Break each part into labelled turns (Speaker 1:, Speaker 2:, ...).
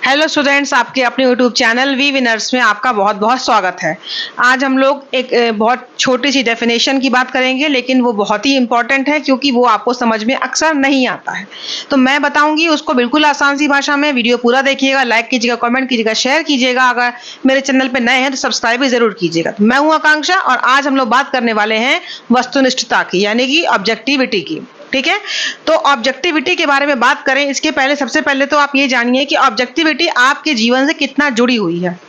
Speaker 1: Hello students, आपके अपने YouTube channel we winners में आपका बहुत बहुत स्वागत है। आज हम लोग एक बहुत छोटी सी डेफिनेशन की बात करेंगे, लेकिन वो बहुत ही इंपॉर्टेंट है क्योंकि वो आपको समझ में अक्सर नहीं आता है। तो मैं बताऊंगी उसको बिल्कुल आसान सी भाषा में। वीडियो पूरा देखिएगा, लाइक कीजिएगा, कमेंट कीजिएगा, शेयर कीजिएगा। अगर मेरे चैनल पर नए हैं तो सब्सक्राइब भी जरूर कीजिएगा। तो मैं हूँ आकांक्षा और आज हम लोग बात करने वाले हैं वस्तुनिष्ठता की, यानी कि ऑब्जेक्टिविटी की। ठीक है, तो ऑब्जेक्टिविटी के बारे में बात करें इसके पहले सबसे पहले तो आप ये जानिए कि ऑब्जेक्टिविटी आपके जीवन से कितना जुड़ी हुई है।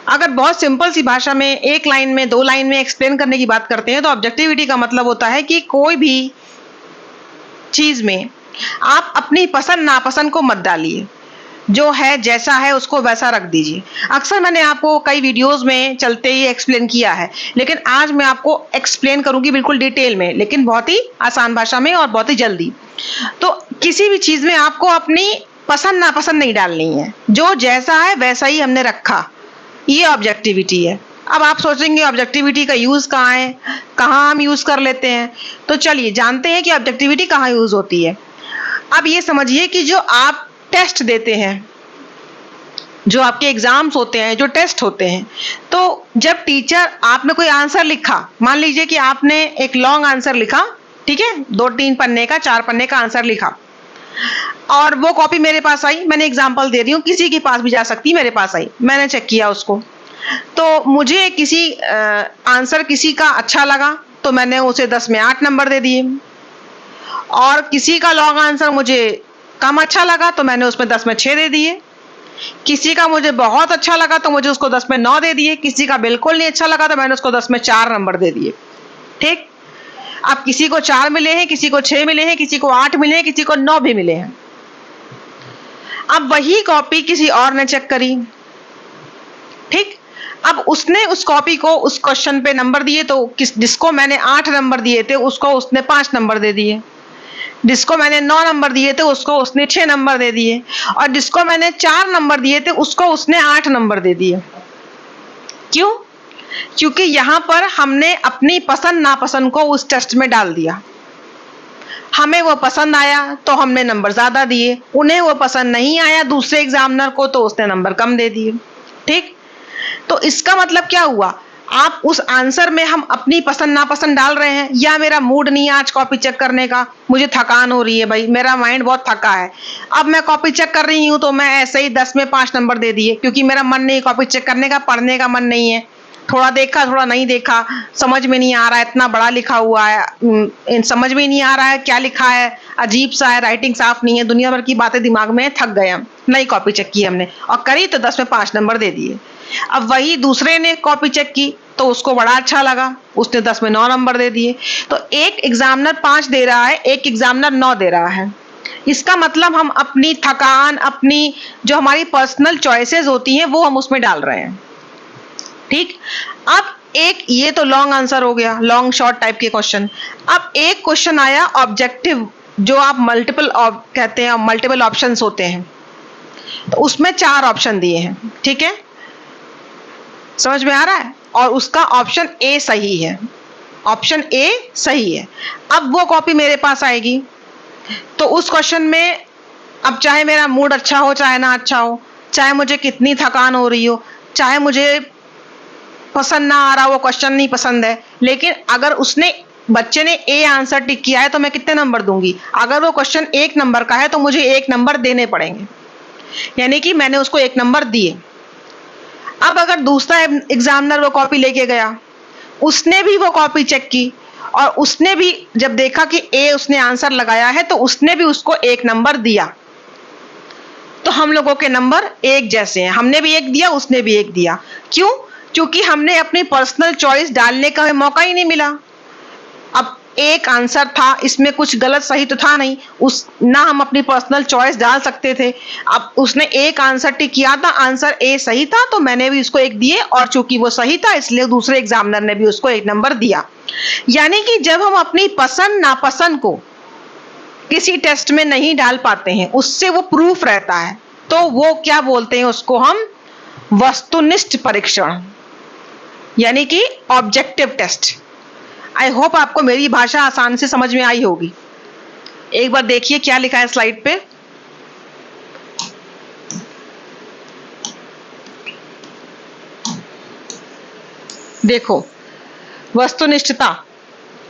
Speaker 1: अगर बहुत सिंपल सी भाषा में, एक लाइन में, दो लाइन में एक्सप्लेन करने की बात करते हैं तो ऑब्जेक्टिविटी का मतलब होता है कि कोई भी चीज में आप अपनी पसंद नापसंद को मत डालिए। जो है जैसा है उसको वैसा रख दीजिए। अक्सर मैंने आपको कई वीडियोस में चलते ही एक्सप्लेन किया है, लेकिन आज मैं आपको एक्सप्लेन करूंगी बिल्कुल डिटेल में, लेकिन बहुत ही आसान भाषा में और बहुत ही जल्दी। तो किसी भी चीज में आपको अपनी पसंद नापसंद नहीं डालनी है। जो जैसा है वैसा ही हमने रखा, ये ऑब्जेक्टिविटी है। अब आप सोचेंगे ऑब्जेक्टिविटी का यूज कहाँ है, कहाँ हम यूज कर लेते हैं। तो चलिए जानते हैं कि ऑब्जेक्टिविटी कहाँ यूज होती है। अब ये समझिए कि जो आप टेस्ट देते हैं, जो आपके एग्जाम्स होते हैं, जो टेस्ट होते हैं, तो जब टीचर आपने कोई आंसर लिखा, मान लीजिए कि आपने एक लॉन्ग आंसर लिखा, ठीक है, 2-3 पन्ने का, 4 पन्ने का आंसर लिखा और वो कॉपी मेरे पास आई। मैंने एग्जांपल दे रही हूँ, किसी के पास भी जा सकती, मेरे पास आई, मैंने चेक किया उसको। तो मुझे किसी आंसर किसी का अच्छा लगा तो मैंने उसे 10 में 8 नंबर दे दिए, और किसी का लॉन्ग आंसर मुझे कम अच्छा लगा तो मैंने उसमें 10 में 6 दे दिए। किसी का मुझे बहुत अच्छा लगा तो मुझे उसको 10 में 9 दे दिए। किसी का बिल्कुल नहीं अच्छा लगा तो मैंने उसको 10 में 4 नंबर दे दिए। ठीक, अब किसी को 4 मिले हैं, किसी को 6 मिले हैं, किसी को 8 मिले हैं, किसी को 9 भी मिले हैं। अब वही कॉपी किसी और ने चेक करी, ठीक, अब उसने उस कॉपी को उस क्वेश्चन पे नंबर दिए, तो जिसको मैंने 8 नंबर दिए थे उसको उसने 5 नंबर दे दिए, जिसको मैंने 9 नंबर दिए थे उसको उसने 6 नंबर दे दिए, और जिसको मैंने 4 नंबर दिए थे उसको उसने 8 नंबर दे दिए। क्यों? क्योंकि यहां पर हमने अपनी पसंद नापसंद को उस टेस्ट में डाल दिया। हमें वो पसंद आया तो हमने नंबर ज्यादा दिए, उन्हें वो पसंद नहीं आया दूसरे एग्जामिनर को तो उसने नंबर कम दे दिए। ठीक, तो इसका मतलब क्या हुआ, आप उस आंसर में हम अपनी पसंद नापसंद डाल रहे हैं। या मेरा मूड नहीं है आज कॉपी चेक करने का, मुझे थकान हो रही है, भाई मेरा माइंड बहुत थका है, अब मैं कॉपी चेक कर रही हूं तो मैं ऐसे ही 10 में 5 नंबर दे दिए, क्योंकि मेरा मन नहीं कॉपी चेक करने का, पढ़ने का मन नहीं है। थोड़ा देखा थोड़ा नहीं देखा, समझ में नहीं आ रहा है, इतना बड़ा लिखा हुआ है, समझ में नहीं आ रहा है क्या लिखा है, अजीब सा है, राइटिंग साफ नहीं है, दुनिया भर की बातें दिमाग में, थक गए हम, नहीं कॉपी चेक की हमने और करी तो 10 में 5 नंबर दे दिए। अब वही दूसरे ने कॉपी चेक की तो उसको बड़ा अच्छा लगा, उसने 10 में 9 नंबर दे दिए। तो एक एग्जामिनर 5 दे रहा है, एक एग्जामिनर 9 दे रहा है। इसका मतलब हम अपनी थकान, अपनी जो हमारी पर्सनल चॉइसेस होती हैं वो हम उसमें डाल रहे हैं। ठीक, अब एक ये तो लॉन्ग आंसर हो गया, लॉन्ग शॉर्ट टाइप के क्वेश्चन। अब एक क्वेश्चन आया ऑब्जेक्टिव, जो आप मल्टीपल कहते हैं, मल्टीपल ऑप्शंस होते हैं, तो उसमें 4 ऑप्शन दिए हैं। ठीक है, समझ में आ रहा है, और उसका ऑप्शन ए सही है, ऑप्शन ए सही है। अब वो कॉपी मेरे पास आएगी तो उस क्वेश्चन में, अब चाहे मेरा मूड अच्छा हो चाहे ना अच्छा हो, चाहे मुझे कितनी थकान हो रही हो, चाहे मुझे पसंद ना आ रहा, वो क्वेश्चन नहीं पसंद है, लेकिन अगर उसने, बच्चे ने ए आंसर टिक किया है तो मैं कितने नंबर दूंगी। अगर वो क्वेश्चन 1 नंबर का है तो मुझे 1 नंबर देने पड़ेंगे, यानी कि मैंने उसको 1 नंबर दिए। अब अगर दूसरा एग्जामिनर वो कॉपी लेके गया, उसने भी वो कॉपी चेक की और उसने भी जब देखा कि ए उसने आंसर लगाया है तो उसने भी उसको 1 नंबर दिया, तो हम लोगों के नंबर एक जैसे हैं। हमने भी 1 दिया, उसने भी 1 दिया। क्यों? क्योंकि हमने अपनी पर्सनल चॉइस डालने का मौका ही नहीं मिला। अब एक आंसर था, इसमें कुछ गलत सही तो था नहीं, उस ना हम अपनी पर्सनल चॉइस डाल सकते थे। अब उसने एक आंसर टिक किया था, आंसर ए सही था तो मैंने भी उसको 1 दिए, और चूंकि वो सही था इसलिए दूसरे एग्जामिनर ने भी उसको 1 नंबर दिया। यानी कि जब हम अपनी पसंद नापसंद को किसी टेस्ट में नहीं डाल पाते हैं, उससे वो प्रूफ रहता है, तो वो क्या बोलते हैं, उसको हम वस्तुनिष्ठ परीक्षण, यानी कि ऑब्जेक्टिव टेस्ट। आई होप आपको मेरी भाषा आसान से समझ में आई होगी। एक बार देखिए क्या लिखा है स्लाइड पे। देखो, वस्तुनिष्ठता,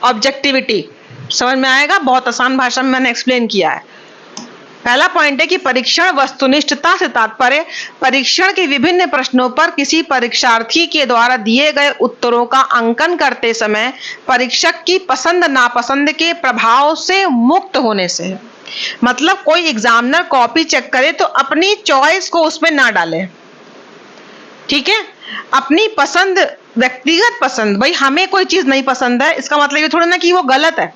Speaker 1: ऑब्जेक्टिविटी, समझ में आएगा? बहुत आसान भाषा में मैंने एक्सप्लेन किया है। पहला पॉइंट है कि परीक्षण वस्तुनिष्ठता से तात्पर्य परीक्षण के विभिन्न प्रश्नों पर किसी परीक्षार्थी के द्वारा दिए गए उत्तरों का अंकन करते समय परीक्षक की पसंद नापसंद के प्रभाव से मुक्त होने से है। मतलब कोई एग्जामिनर कॉपी चेक करे तो अपनी चॉइस को उसमें ना डाले, ठीक है? अपनी पसंद, व्यक्तिगत पसंद, भाई हमें कोई चीज नहीं पसंद है इसका मतलब ये थोड़ा ना कि वो गलत है।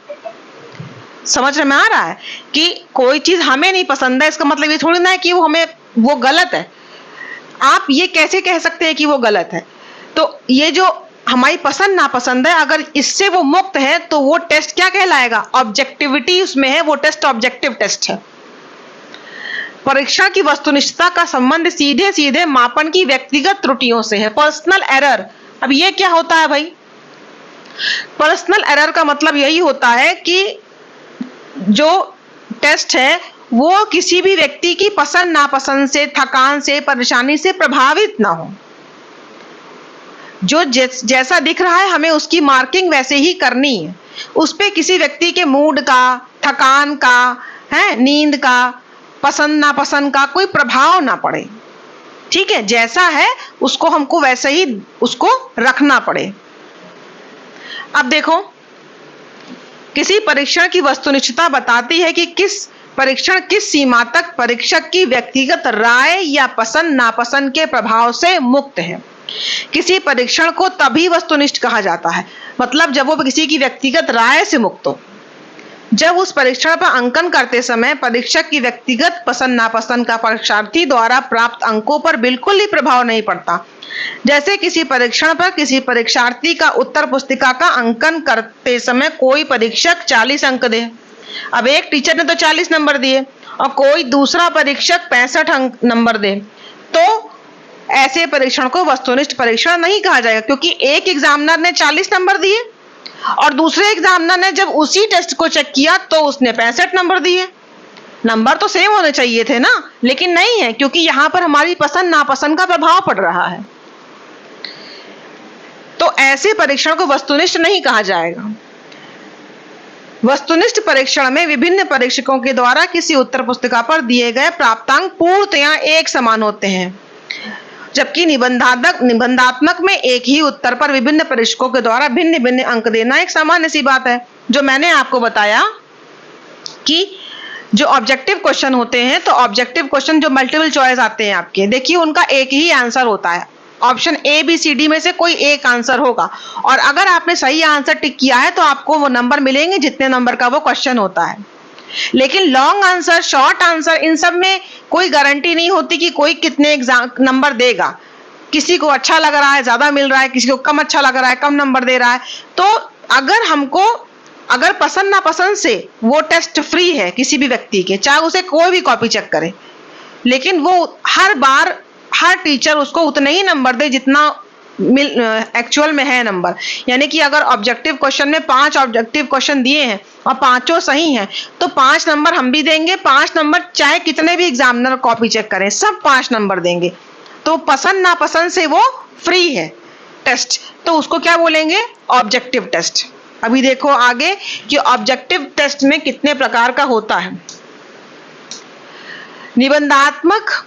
Speaker 1: समझ में आ रहा है कि कोई चीज हमें नहीं पसंद है इसका मतलब ये थोड़ी ना है कि वो गलत है। आप ये कैसे कह सकते हैं कि वो गलत है? तो ये जो हमारी पसंद नापसंद है, अगर इससे वो मुक्त है तो वो टेस्ट क्या कहलाएगा? ऑब्जेक्टिविटी उसमें है, वो टेस्ट ऑब्जेक्टिव टेस्ट है। परीक्षण की वस्तुनिष्ठता का संबंध सीधे सीधे मापन की व्यक्तिगत त्रुटियों से है, पर्सनल एरर। अब ये क्या होता है भाई? पर्सनल एरर का मतलब यही होता है कि जो टेस्ट है वो किसी भी व्यक्ति की पसंद नापसंद से, थकान से, परेशानी से प्रभावित ना हो। जो जैसा दिख रहा है हमें उसकी मार्किंग वैसे ही करनी है। उस पे किसी व्यक्ति के मूड का, थकान का, है नींद का, पसंद नापसंद का कोई प्रभाव ना पड़े। ठीक है, जैसा है उसको हमको वैसे ही उसको रखना पड़े। अब देखो, किसी परीक्षण की वस्तुनिष्ठता बताती है कि परीक्षण किस सीमा तक परीक्षक की व्यक्तिगत राय या पसंद नापसंद के प्रभाव से मुक्त है। किसी परीक्षण को तभी वस्तुनिष्ठ कहा जाता है, मतलब जब वो किसी की व्यक्तिगत राय से मुक्त हो। जब उस परीक्षण पर अंकन करते समय परीक्षक की व्यक्तिगत पसंद नापसंद का परीक्षार्थी द्वारा प्राप्त अंकों पर बिल्कुल ही प्रभाव नहीं पड़ता। जैसे किसी परीक्षण पर किसी परीक्षार्थी का उत्तर पुस्तिका का अंकन करते समय कोई परीक्षक 40 अंक दे। अब एक टीचर ने तो 40 नंबर दिए और कोई दूसरा परीक्षक 65 नंबर दे, तो ऐसे परीक्षण को वस्तुनिष्ठ परीक्षण नहीं कहा जाएगा, क्योंकि एक एग्जामिनर ने 40 नंबर दिए और दूसरे एग्जामिनर ने जब उसी टेस्ट को चेक किया तो उसने 65 नंबर दिए। नंबर तो सेम होने चाहिए थे ना, लेकिन नहीं है, क्योंकि यहां पर हमारी पसंद नापसंद का प्रभाव पड़ रहा है। तो ऐसे परीक्षण को वस्तुनिष्ठ नहीं कहा जाएगा। वस्तुनिष्ठ परीक्षण में विभिन्न परीक्षकों के द्वारा किसी उत्तर पुस्तिका पर दिए गए प्राप्तांक पूर्णतया एक समान होते हैं, जबकि निबंधात्मक में एक ही उत्तर पर विभिन्न परीक्षकों के द्वारा भिन्न भिन्न अंक देना एक सामान्य सी बात है। जो मैंने आपको बताया कि जो ऑब्जेक्टिव क्वेश्चन होते हैं, तो ऑब्जेक्टिव क्वेश्चन जो मल्टीपल चॉइस आते हैं आपके, देखिए उनका एक ही आंसर होता है। Option A B C D में से कोई एक आंसर होगा और अगर आपने सही आंसर टिक किया है तो आपको वो नंबर मिलेंगे जितने नंबर का वो क्वेश्चन होता है। लेकिन लॉन्ग आंसर, शॉर्ट आंसर, इन सब में कोई गारंटी नहीं होती कि कोई कितने नंबर देगा। किसी को अच्छा लग रहा है ज्यादा मिल रहा है, किसी को कम अच्छा लग रहा है कम नंबर दे रहा है। तो अगर पसंद नापसंद से वो टेस्ट फ्री है किसी भी व्यक्ति के, चाहे उसे कोई भी कॉपी चेक करे, लेकिन वो हर बार हर टीचर उसको उतने ही नंबर दे जितना एक्चुअल में है नंबर। यानी कि अगर ऑब्जेक्टिव क्वेश्चन में 5 ऑब्जेक्टिव क्वेश्चन दिए हैं और पांचों सही हैं, तो 5 नंबर हम भी देंगे, 5 नंबर चाहे कितने भी एग्जामिनर कॉपी चेक करें, सब 5 नंबर देंगे। तो पसंद नापसंद से वो फ्री है टेस्ट, तो उसको क्या बोलेंगे? Objective test. अभी देखो आगे कि ऑब्जेक्टिव टेस्ट में कितने प्रकार का होता है। निबंधात्मक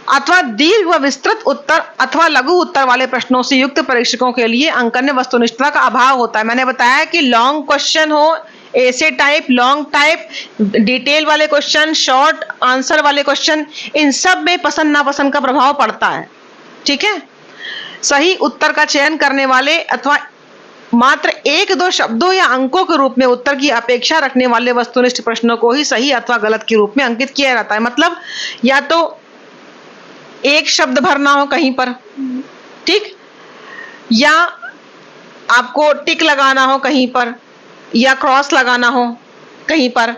Speaker 1: अथवा दीर्घ व विस्तृत उत्तर अथवा लघु उत्तर वाले प्रश्नों से युक्त परीक्षकों के लिए अंकन में वस्तुनिष्ठता का अभाव होता है। मैंने बताया कि लॉन्ग क्वेश्चन हो, ऐसे टाइप, लॉन्ग टाइप, डिटेल वाले क्वेश्चन, शॉर्ट आंसर वाले क्वेश्चन, इन सब में पसंद नापसंद का प्रभाव पड़ता है। ठीक है, सही उत्तर का चयन करने वाले अथवा मात्र 1-2 शब्दों या अंकों के रूप में उत्तर की अपेक्षा रखने वाले वस्तुनिष्ठ प्रश्नों को ही सही अथवा गलत के रूप में अंकित किया जाता है। मतलब या तो एक शब्द भरना हो कहीं पर, ठीक, या आपको टिक लगाना हो कहीं पर, या क्रॉस लगाना हो कहीं पर,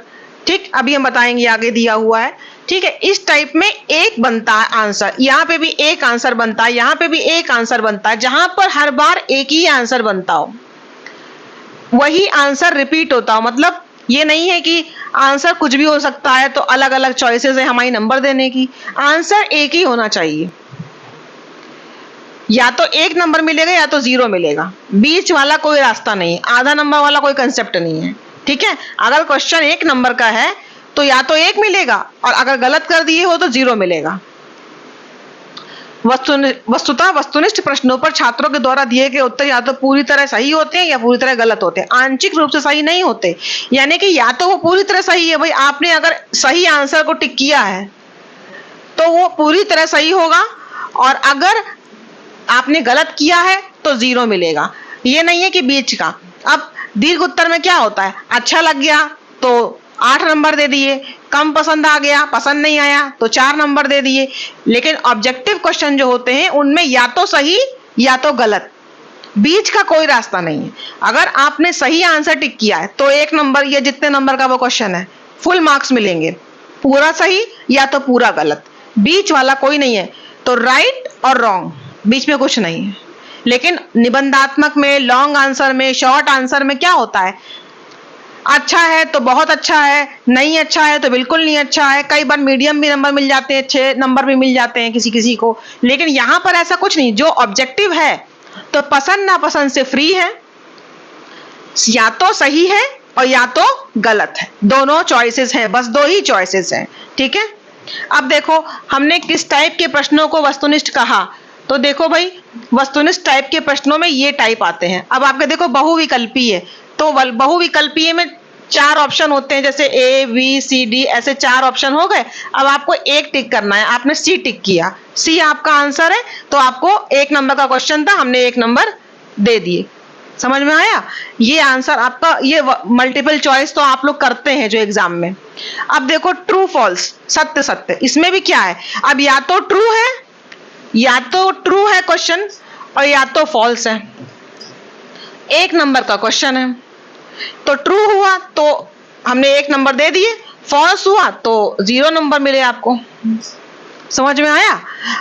Speaker 1: ठीक। अभी हम बताएंगे, आगे दिया हुआ है, ठीक है। इस टाइप में एक बनता है आंसर, यहाँ पे भी एक आंसर बनता है, यहाँ पे भी एक आंसर बनता है। जहां पर हर बार एक ही आंसर बनता हो, वही आंसर रिपीट होता हो। मतलब ये नहीं है कि आंसर कुछ भी हो सकता है तो अलग अलग चॉइसेस है हमारी नंबर देने की, आंसर एक ही होना चाहिए। या तो एक नंबर मिलेगा या तो जीरो मिलेगा, बीच वाला कोई रास्ता नहीं, आधा नंबर वाला कोई कंसेप्ट नहीं है। ठीक है, अगर क्वेश्चन एक नंबर का है तो या तो एक मिलेगा और अगर गलत कर दिए हो तो जीरो मिलेगा। वस्तुतः वस्तुनिष्ठ प्रश्नों पर छात्रों के द्वारा दिए गए उत्तर या तो पूरी तरह सही होते हैं या पूरी तरह गलत होते हैं, आंशिक रूप से सही नहीं होते। यानी कि या तो वो पूरी तरह सही है, भाई आपने अगर सही आंसर को टिक किया है तो वो पूरी तरह सही होगा, और अगर आपने गलत किया है तो जीरो मिलेगा। ये नहीं है कि बीच का। अब दीर्घ उत्तर में क्या होता है, अच्छा लग गया तो 8 नंबर दे दिए, कम पसंद आ गया, पसंद नहीं आया तो 4 नंबर दे दिए। लेकिन ऑब्जेक्टिव क्वेश्चन जो होते हैं उनमें या तो सही या तो गलत, बीच का कोई रास्ता नहीं है। अगर आपने सही आंसर टिक किया है तो 1 नंबर या जितने नंबर का वो क्वेश्चन है फुल मार्क्स मिलेंगे, पूरा सही या तो पूरा गलत, बीच वाला कोई नहीं है। तो राइट और रॉन्ग, बीच में कुछ नहीं है। लेकिन निबंधात्मक में, लॉन्ग आंसर में, शॉर्ट आंसर में क्या होता है, अच्छा है तो बहुत अच्छा है, नहीं अच्छा है तो बिल्कुल नहीं अच्छा है, कई बार मीडियम भी नंबर मिल जाते हैं, 6 नंबर भी मिल जाते हैं किसी किसी को। लेकिन यहाँ पर ऐसा कुछ नहीं, जो ऑब्जेक्टिव है तो पसंद नापसंद से फ्री है, या तो सही है और या तो गलत है, दोनों चॉइसेस हैं, बस 2 ही चॉइसेस हैं। ठीक है, अब देखो हमने किस टाइप के प्रश्नों को वस्तुनिष्ठ कहा। तो देखो भाई, वस्तुनिष्ठ टाइप के प्रश्नों में ये टाइप आते हैं। अब आपके देखो बहुविकल्पीय है, तो बहुविकल्पीय में 4 ऑप्शन होते हैं, जैसे ए बी सी डी, ऐसे 4 ऑप्शन हो गए। अब आपको एक टिक करना है, आपने सी टिक किया, सी आपका आंसर है, तो आपको 1 नंबर का क्वेश्चन था, हमने 1 नंबर दे दिए। समझ में आया, ये आंसर आपका। ये मल्टीपल चॉइस तो आप लोग करते हैं जो एग्जाम में। अब देखो ट्रू फॉल्स, सत्य सत्य, इसमें भी क्या है, अब या तो ट्रू है, या तो ट्रू है क्वेश्चन और या तो फॉल्स है। 1 नंबर का क्वेश्चन है, तो ट्रू हुआ तो हमने 1 नंबर दे दिए, फॉल्स हुआ तो 0 नंबर मिले आपको। समझ में आया।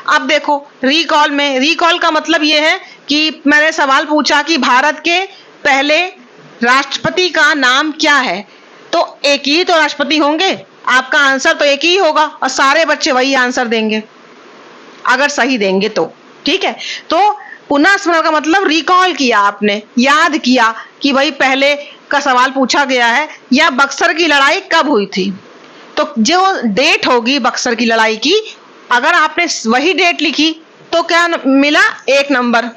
Speaker 1: अब देखो रिकॉल में, रिकॉल का मतलब ये है कि मैंने सवाल पूछा कि भारत के पहले राष्ट्रपति का नाम क्या है, तो एक ही तो राष्ट्रपति होंगे, आपका आंसर तो एक ही होगा और सारे बच्चे वही आंसर देंगे अगर सही देंगे तो। ठीक है, तो पुनः स्मरण का मतलब रिकॉल किया, आपने याद किया कि भाई पहले का सवाल पूछा गया है, या बक्सर की लड़ाई कब हुई थी, तो जो डेट होगी बक्सर की लड़ाई की, अगर आपने वही डेट लिखी तो क्या मिला, 1 नंबर।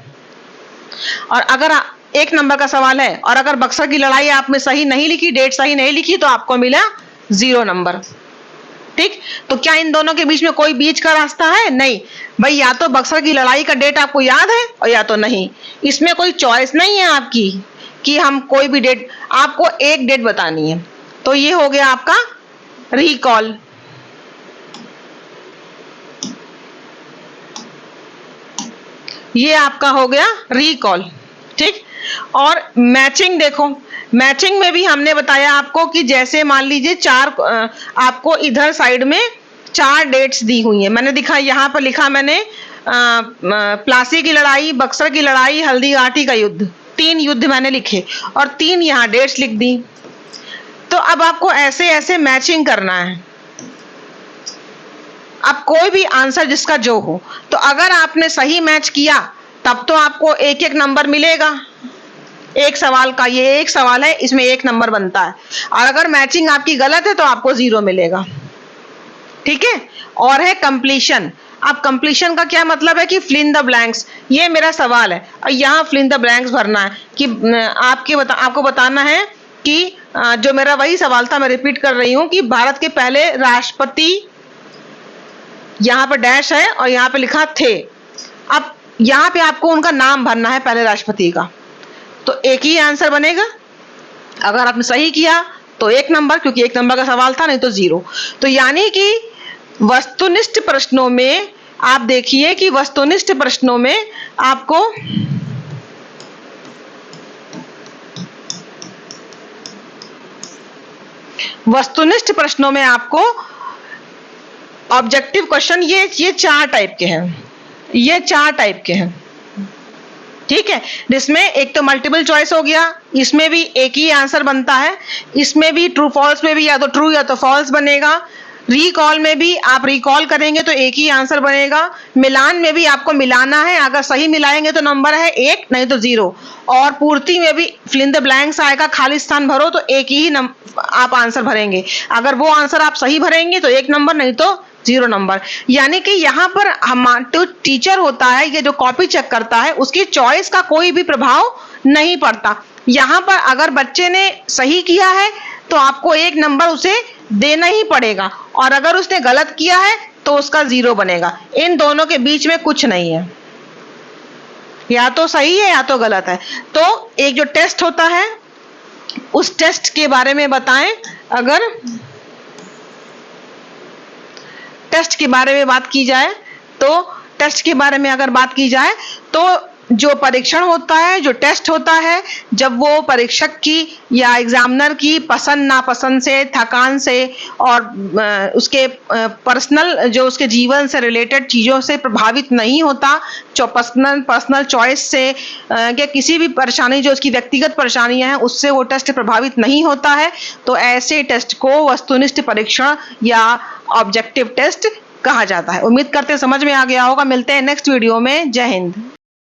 Speaker 1: और अगर 1 नंबर का सवाल है और अगर बक्सर की लड़ाई आपने सही नहीं लिखी, डेट सही नहीं लिखी, तो आपको मिला 0 नंबर। ठीक, तो क्या इन दोनों के बीच में कोई बीच का रास्ता है, नहीं भाई, या तो बक्सर की लड़ाई का डेट आपको याद है और या तो नहीं, इसमें कोई चॉइस नहीं है आपकी कि हम कोई भी डेट, आपको एक डेट बतानी है। तो ये हो गया आपका रिकॉल। ये आपका हो गया रिकॉल। ठीक, और मैचिंग देखो, मैचिंग में भी हमने बताया आपको कि जैसे मान लीजिए 4 आपको इधर साइड में 4 डेट्स दी हुई हैं, मैंने दिखा, यहाँ पर लिखा मैंने प्लासी की लड़ाई, बक्सर की लड़ाई, हल्दीघाटी का युद्ध, 3 युद्ध मैंने लिखे और 3 यहाँ डेट्स लिख दी। तो अब आपको ऐसे ऐसे मैचिंग करना है। अब कोई भी आंसर जिसका जो हो, तो अगर आपने सही मैच किया तब तो आपको 1-1 नंबर मिलेगा। एक सवाल का, ये एक सवाल है, इसमें 1 नंबर बनता है, और अगर मैचिंग आपकी गलत है तो आपको 0 मिलेगा। ठीक है, और है कंप्लीशन। अब कंप्लीशन का क्या मतलब है कि फिल इन द ब्लैंक्स, ये मेरा सवाल है और यहाँ फिल इन द ब्लैंक्स भरना है कि आपको बताना है कि जो मेरा वही सवाल था, मैं रिपीट कर रही हूँ कि भारत के पहले राष्ट्रपति, यहाँ पर डैश है और यहाँ पे लिखा थे। अब यहाँ पे आपको उनका नाम भरना है पहले राष्ट्रपति का, तो एक ही आंसर बनेगा। अगर आपने सही किया तो 1 नंबर, क्योंकि 1 नंबर का सवाल था, नहीं तो 0। तो यानी कि वस्तुनिष्ठ प्रश्नों में आप देखिए कि वस्तुनिष्ठ प्रश्नों में आपको ऑब्जेक्टिव क्वेश्चन ये 4 टाइप के हैं, ये 4 टाइप के हैं। ठीक है, जिसमें एक तो मल्टीपल चॉइस हो गया, इसमें भी एक ही आंसर बनता है, इसमें भी ट्रू फॉल्स में भी या तो ट्रू या तो फॉल्स बनेगा, रिकॉल में भी आप रिकॉल करेंगे तो एक ही आंसर बनेगा, मिलान में भी आपको मिलाना है, अगर सही मिलाएंगे तो नंबर है 1 नहीं तो 0, और पूर्ति में भी फिल इन द ब्लैंक्स आएगा, खाली स्थान भरो तो एक ही आप आंसर भरेंगे, अगर वो आंसर आप सही भरेंगे तो 1 नंबर नहीं तो 0 नंबर। यानी कि यहाँ पर जो टीचर होता है, ये जो कॉपी चेक करता है, उसकी चॉइस का कोई भी प्रभाव नहीं पड़ता। यहाँ पर अगर बच्चे ने सही किया है तो आपको 1 नंबर उसे देना ही पड़ेगा, और अगर उसने गलत किया है तो उसका 0 बनेगा। इन दोनों के बीच में कुछ नहीं है, या तो सही है या तो गलत है। तो एक जो टेस्ट होता है उस टेस्ट के बारे में बताएं। अगर टेस्ट के बारे में बात की जाए तो टेस्ट के बारे में अगर बात की जाए तो जो परीक्षण होता है, जो टेस्ट होता है, जब वो परीक्षक की या एग्जामिनर की पसंद नापसंद से, थकान से और उसके पर्सनल जो उसके जीवन से रिलेटेड चीज़ों से प्रभावित नहीं होता, जो पर्सनल चॉइस से या किसी भी परेशानी जो उसकी व्यक्तिगत परेशानियां हैं उससे वो टेस्ट प्रभावित नहीं होता है, तो ऐसे टेस्ट को वस्तुनिष्ठ परीक्षण या ऑब्जेक्टिव टेस्ट कहा जाता है। उम्मीद करते हैं समझ में आ गया होगा। मिलते हैं नेक्स्ट वीडियो में। जय हिंद।